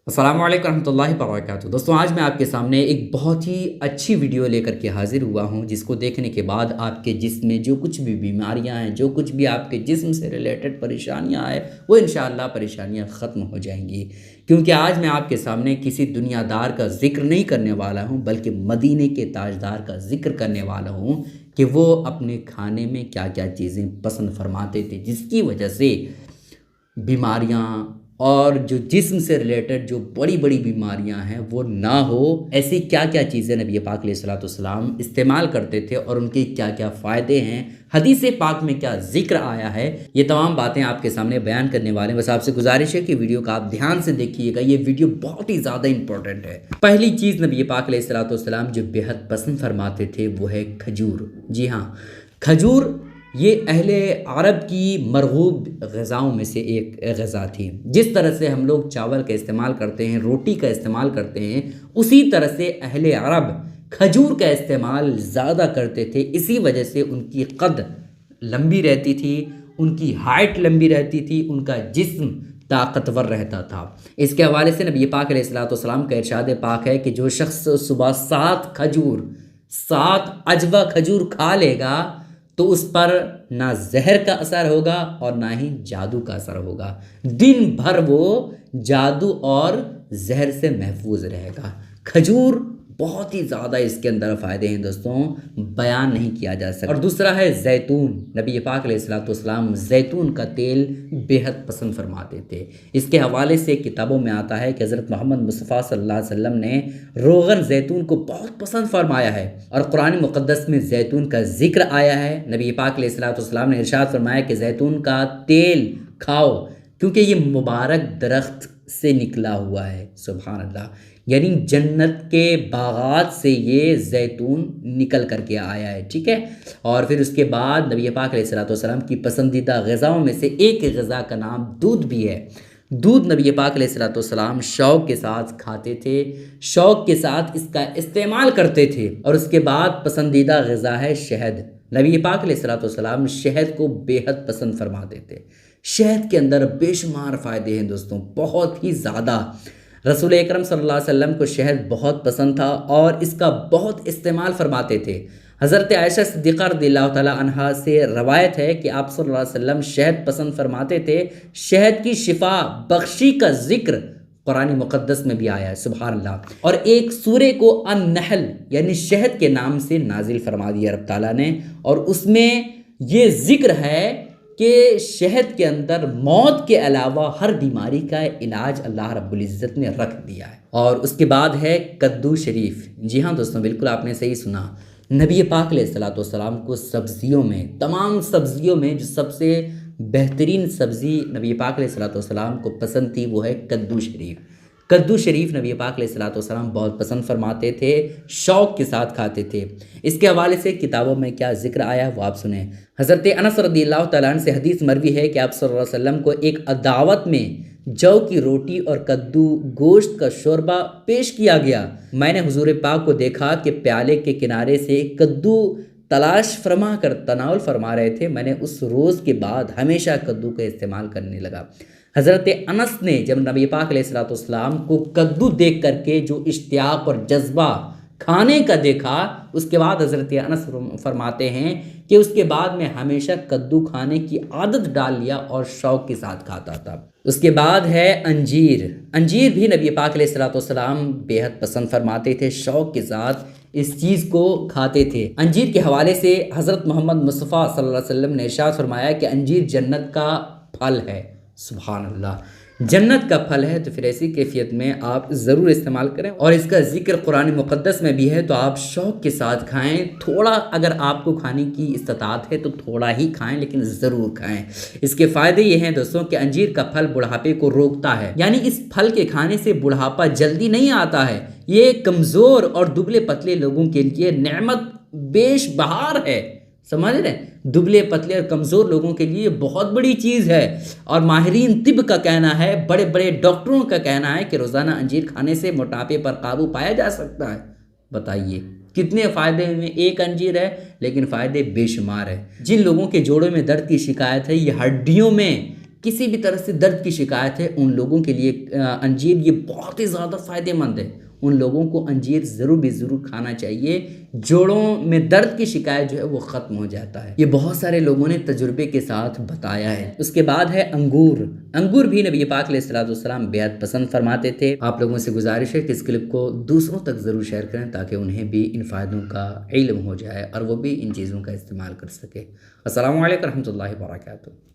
السلام علیکم ورحمۃ اللہ وبرکاتہ۔ دوستوں، آج میں آپ کے سامنے ایک بہت ہی اچھی ویڈیو لے کر کے حاضر ہوا ہوں، جس کو دیکھنے کے بعد آپ کے جسم میں جو کچھ بھی بیماریاں ہیں، جو کچھ بھی آپ کے جسم سے ریلیٹڈ پریشانیاں ہیں، وہ انشاءاللہ پریشانیاں ختم ہو جائیں گی۔ کیونکہ آج میں آپ کے سامنے کسی دنیا دار کا ذکر نہیں کرنے والا ہوں، بلکہ مدینے کے تاجدار کا ذکر کرنے والا ہوں کہ وہ اپنے کھانے میں کیا کیا چیزیں پسند فرماتے تھے، جس کی وجہ سے بیماریاں اور جو جسم سے ریلیٹڈ جو بڑی بڑی بیماریاں ہیں وہ نہ ہو۔ ایسی کیا کیا چیزیں نبی پاک علیہ الصلوۃ والسلام استعمال کرتے تھے اور ان کے کیا کیا فائدے ہیں، حدیث پاک میں کیا ذکر آیا ہے، یہ تمام باتیں آپ کے سامنے بیان کرنے والے ہیں۔ بس آپ سے گزارش ہے کہ ویڈیو کا آپ دھیان سے دیکھیے گا، یہ ویڈیو بہت ہی زیادہ امپورٹنٹ ہے۔ پہلی چیز نبی پاک علیہ الصلوۃ والسلام جو بے حد پسند فرماتے تھے وہ ہے کھجور۔ جی ہاں، کھجور یہ اہل عرب کی مرغوب غذاؤں میں سے ایک غذا تھی۔ جس طرح سے ہم لوگ چاول کا استعمال کرتے ہیں، روٹی کا استعمال کرتے ہیں، اسی طرح سے اہل عرب کھجور کا استعمال زیادہ کرتے تھے۔ اسی وجہ سے ان کی قد لمبی رہتی تھی، ان کی ہائٹ لمبی رہتی تھی، ان کا جسم طاقتور رہتا تھا۔ اس کے حوالے سے نبی پاک علیہ الصلوۃ والسلام کا ارشاد پاک ہے کہ جو شخص صبح 7 عجوہ کھجور کھا لے گا تو اس پر نہ زہر کا اثر ہوگا اور نہ ہی جادو کا اثر ہوگا، دن بھر وہ جادو اور زہر سے محفوظ رہے گا۔ کھجور بہت ہی زیادہ اس کے اندر فائدے ہیں دوستوں، بیان نہیں کیا جا سکتا۔ اور دوسرا ہے زیتون۔ نبی پاک علیہ الصلوۃ والسلام زیتون کا تیل بے حد پسند فرماتے تھے۔ اس کے حوالے سے کتابوں میں آتا ہے کہ حضرت محمد مصطفیٰ صلی اللہ علیہ وسلم نے روغن زیتون کو بہت پسند فرمایا ہے، اور قرآن مقدس میں زیتون کا ذکر آیا ہے۔ نبی پاک علیہ الصلوۃ والسلام نے ارشاد فرمایا کہ زیتون کا تیل کھاؤ کیونکہ یہ مبارک درخت سے نکلا ہوا ہے۔ سبحان اللہ، یعنی جنت کے باغات سے یہ زیتون نکل کر کے آیا ہے، ٹھیک ہے۔ اور پھر اس کے بعد نبی پاک علیہ الصلوۃ والسلام کی پسندیدہ غذاؤں میں سے ایک غذا کا نام دودھ بھی ہے۔ دودھ نبی پاک علیہ الصلوۃ والسلام شوق کے ساتھ کھاتے تھے، شوق کے ساتھ اس کا استعمال کرتے تھے۔ اور اس کے بعد پسندیدہ غذا ہے شہد۔ نبی پاک علیہ الصلوۃ والسلام شہد کو بے حد پسند فرماتے تھے۔ شہد کے اندر بے شمار فائدے ہیں دوستوں، بہت ہی زیادہ۔ رسول اکرم صلی اللہ علیہ وسلم کو شہد بہت پسند تھا اور اس کا بہت استعمال فرماتے تھے۔ حضرت عائشہ صدیقہ رضی اللہ تعالی عنہا سے روایت ہے کہ آپ صلی اللہ علیہ وسلم شہد پسند فرماتے تھے۔ شہد کی شفا بخشی کا ذکر قرآن مقدس میں بھی آیا ہے، سبحان اللہ۔ اور ایک سورے کو النحل یعنی شہد کے نام سے نازل فرما دیا رب تعالیٰ نے، اور اس میں یہ ذکر ہے کہ شہد کے اندر موت کے علاوہ ہر بیماری کا علاج اللہ رب العزت نے رکھ دیا ہے۔ اور اس کے بعد ہے کدو شریف۔ جی ہاں دوستوں، بالکل آپ نے صحیح سنا۔ نبی پاک علیہ الصلوۃ والسلام کو سبزیوں میں، تمام سبزیوں میں جو سب سے بہترین سبزی نبی پاک علیہ الصلوۃ والسلام کو پسند تھی وہ ہے کدو شریف۔ کدو شریف نبی پاک علیہ الصلوۃ والسلام بہت پسند فرماتے تھے، شوق کے ساتھ کھاتے تھے۔ اس کے حوالے سے کتابوں میں کیا ذکر آیا ہے وہ آپ سنیں۔ حضرت انس رضی اللہ تعالیٰ عنہ سے حدیث مروی ہے کہ آپ صلی اللہ علیہ وسلم کو ایک دعوت میں جو کی روٹی اور کدو گوشت کا شوربہ پیش کیا گیا۔ میں نے حضور پاک کو دیکھا کہ پیالے کے کنارے سے کدو تلاش فرما کر تناول فرما رہے تھے۔ میں نے اس روز کے بعد ہمیشہ کدو کا استعمال کرنے لگا۔ حضرت انس نے جب نبی پاک علیہ الصلوۃ والسلام کو کدو دیکھ کر کے جو اشتیاق اور جذبہ کھانے کا دیکھا، اس کے بعد حضرت انس فرماتے ہیں کہ اس کے بعد میں ہمیشہ کدو کھانے کی عادت ڈال لیا اور شوق کے ساتھ کھاتا تھا۔ اس کے بعد ہے انجیر۔ انجیر بھی نبی پاک علیہ الصلوۃ والسلام بے حد پسند فرماتے تھے، شوق کے ساتھ اس چیز کو کھاتے تھے۔ انجیر کے حوالے سے حضرت محمد مصطفیٰ صلی اللہ علیہ وسلم نے ارشاد فرمایا کہ انجیر جنت کا پھل ہے۔ سبحان اللہ، جنت کا پھل ہے تو پھر ایسی کیفیت میں آپ ضرور استعمال کریں، اور اس کا ذکر قرآن مقدس میں بھی ہے تو آپ شوق کے ساتھ کھائیں۔ تھوڑا اگر آپ کو کھانے کی استطاعت ہے تو تھوڑا ہی کھائیں، لیکن ضرور کھائیں۔ اس کے فائدے یہ ہیں دوستوں کہ انجیر کا پھل بڑھاپے کو روکتا ہے، یعنی اس پھل کے کھانے سے بڑھاپا جلدی نہیں آتا ہے۔ یہ کمزور اور دبلے پتلے لوگوں کے لیے نعمت بیش بہار ہے، سمجھ رہے ہیں؟ دبلے پتلے اور کمزور لوگوں کے لیے بہت بڑی چیز ہے، اور ماہرین طب کا کہنا ہے، بڑے بڑے ڈاکٹروں کا کہنا ہے کہ روزانہ انجیر کھانے سے موٹاپے پر قابو پایا جا سکتا ہے۔ بتائیے کتنے فائدے میں ایک انجیر ہے، لیکن فائدے بے شمار ہے۔ جن لوگوں کے جوڑوں میں درد کی شکایت ہے، یہ ہڈیوں میں کسی بھی طرح سے درد کی شکایت ہے ان لوگوں کے لیے انجیر یہ بہت ہی زیادہ فائدہ مند ہے، ان لوگوں کو انجیر ضرور بھی ضرور کھانا چاہیے، جوڑوں میں درد کی شکایت جو ہے وہ ختم ہو جاتا ہے، یہ بہت سارے لوگوں نے تجربے کے ساتھ بتایا ہے۔ اس کے بعد ہے انگور، انگور بھی نبی پاک علیہ السلام بیعت پسند فرماتے تھے۔ آپ لوگوں سے گزارش ہے کہ اس کلپ کو دوسروں تک ضرور شیئر کریں تاکہ انہیں بھی ان فائدوں کا علم ہو جائے اور وہ بھی ان چیزوں کا استعمال کر سکے۔ السلام علیکم ورحمۃ اللہ وبرکاتہ۔